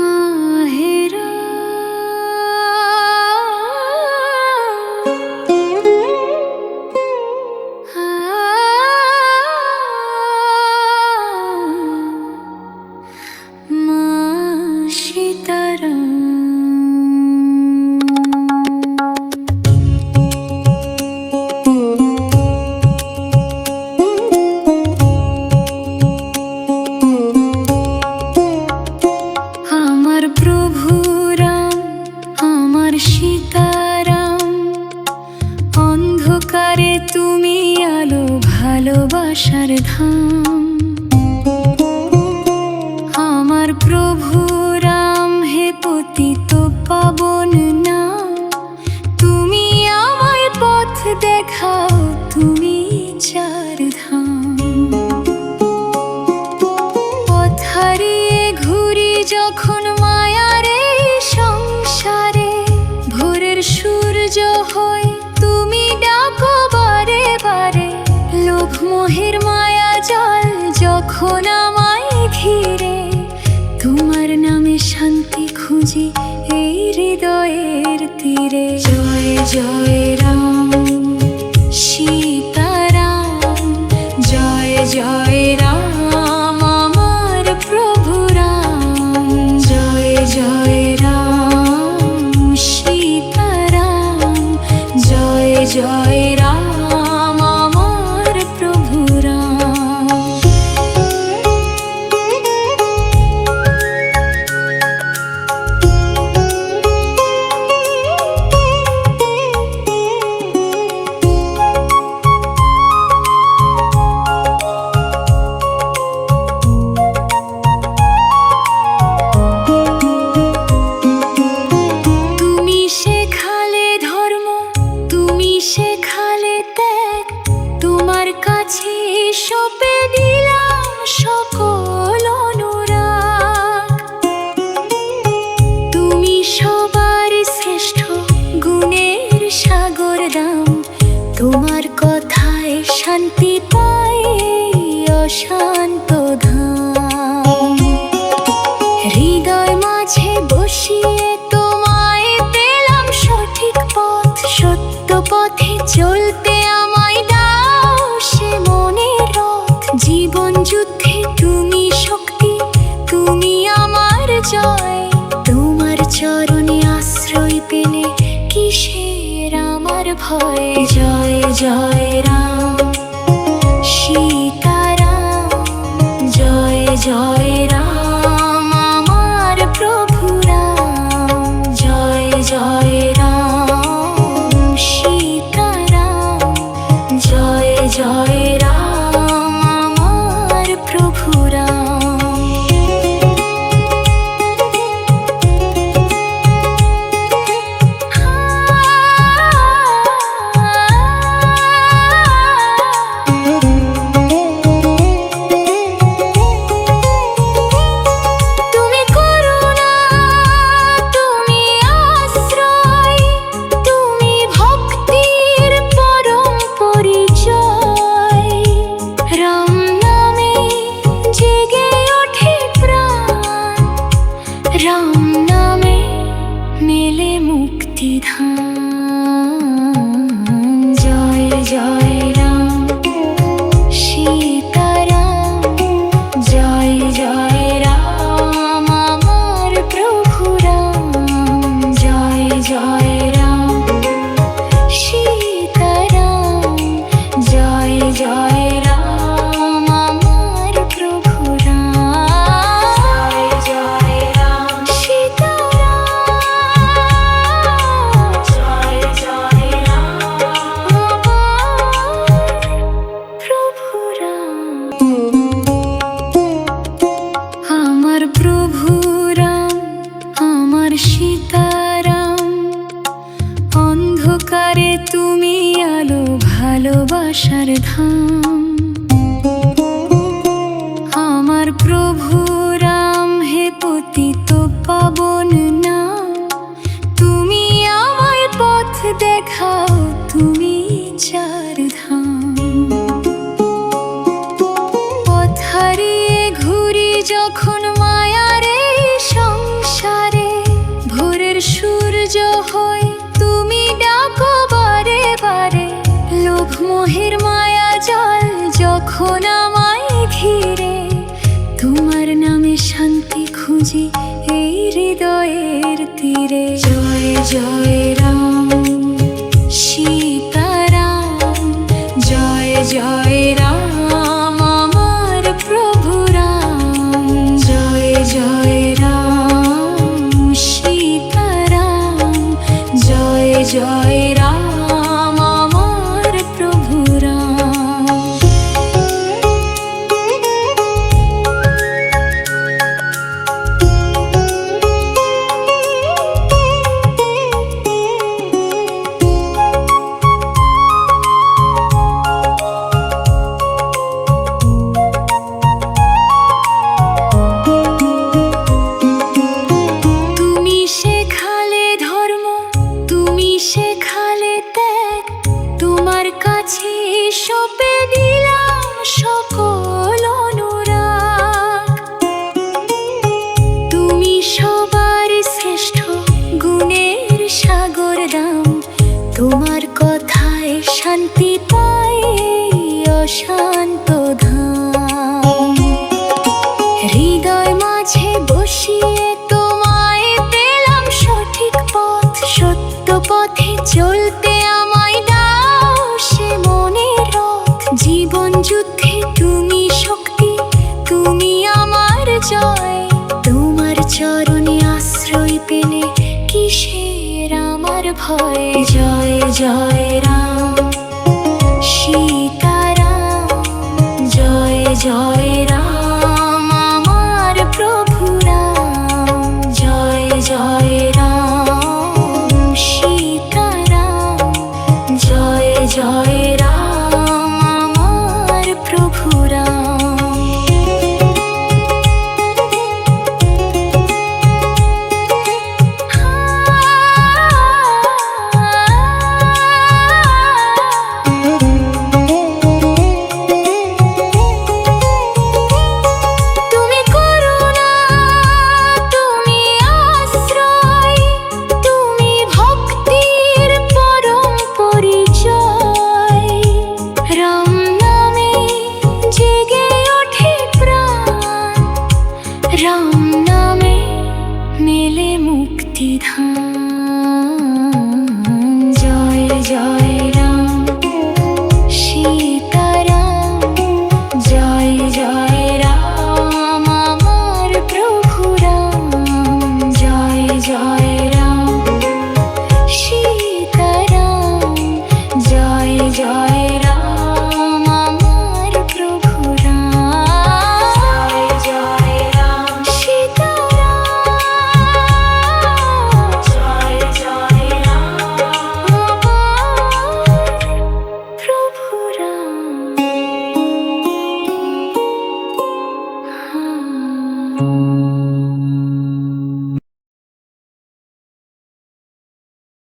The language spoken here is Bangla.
মাহেরা মা সীতারাম আমার প্রভু রাম, আমার সীতারাম, অন্ধকারে তুমি আলো ভালোবাসার ধাম। আমার প্রভু রাম, হে পতিত পাবন নাম, তুমি আমায় পথ দেখাও, তুমি চার ধাম। পথ হারিয়ে ঘুরি যখন মায়ার এই সংসারে, ভোরের সূর্য হই তুমি ডাকো বারে বারে। লোভ মোহের মায়া জল যখন আমায় ঘিরে, তোমার নামে শান্তি খুঁজি এই হৃদয়ের তীরে। জয় জয় রাম সীতারাম, জয় জয় রাম আমার প্রভু রাম। জয় জয় রাম সীতারাম, জয় জয় রাম আমার প্রভু রাম। শেখালে ত্যাগ, তোমার কাছে সঁপে দিলাম সকল অনুরাগ। তুমি সবার শ্রেষ্ঠ, গুণের সাগর দাম, তোমার কথায় শান্তি পাই অশান্ত ধাম। হৃদয় মাঝে বসিয়ে তোমায় পেলাম সঠিক পথ, সত্য পথে চলতে আমায় দাও সে মনের রথ। জীবন যুদ্ধে তুমি শক্তি, তুমি আমার জয়, তোমার চরণে আশ্রয় পেলে কিসের আমার ভয়। জয় জয় রাম সীতারাম, জয় জয় রাম আমার প্রভু রাম। জয় জয় রাম সীতারাম, জয় জয় রাম আমার প্রভু রাম। তুমি করুণা, তুমি আশ্রয়, তুমি ভক্তির পরম পরিচয়। রাম নামে জেগে ওঠে প্রাণ, রাম নামে মেলে মুক্তিধাম। জয় জয় রাম সীতারাম, জয় জয় রাম আমার প্রভু রাম। জয় জয় রাম সীতারাম, জয় জয় রাম আমার প্রভু রাম। জয় জয় রাম সীতারাম, জয় জয় রাম আমার প্রভু রাম। আমার প্রভু রাম, আমার সীতারাম, অন্ধকারে তুমি আলো ভালোবাসার ধাম। আমার প্রভু রাম, হে পতিত পাবন নাম, তুমি আমায় পথ দেখাও, তুমি যখন আমায় ঘিরে, তোমার নামে শান্তি খুঁজি এই হৃদয়ের তীরে। জয় জয় রাম সীতারাম, জয় জয় রাম আমার প্রভু রাম। জয় জয় রাম সীতারাম, জয় জয় রাম আমার প্রভু রাম। তুমি শেখালে ধর্ম, তুমি শেখালে ত্যাগ, তোমার কাছে সঁপে দিলাম সকল অনুরাগ। তুমি সবার শ্রেষ্ঠ, গুণের সাগর দাম, তোমার কথায় শান্তি পাই এই অশান্ত ধাম। হৃদয় মাঝে বসিয়ে তোমায় পেলাম সঠিক পথ, সত্য পথে চলতে আমায় দাও সে মনের রথ। জীবন যুদ্ধে তুমি শক্তি, তুমি আমার জয়, তোমার চরণে আশ্রয় পেলে কিসের আমার ভয়। জয় জয় রাম সীতারাম, জয় জয় রাম আমার প্রভু রাম। জয় জয় রাম সীতারাম, জয় জয়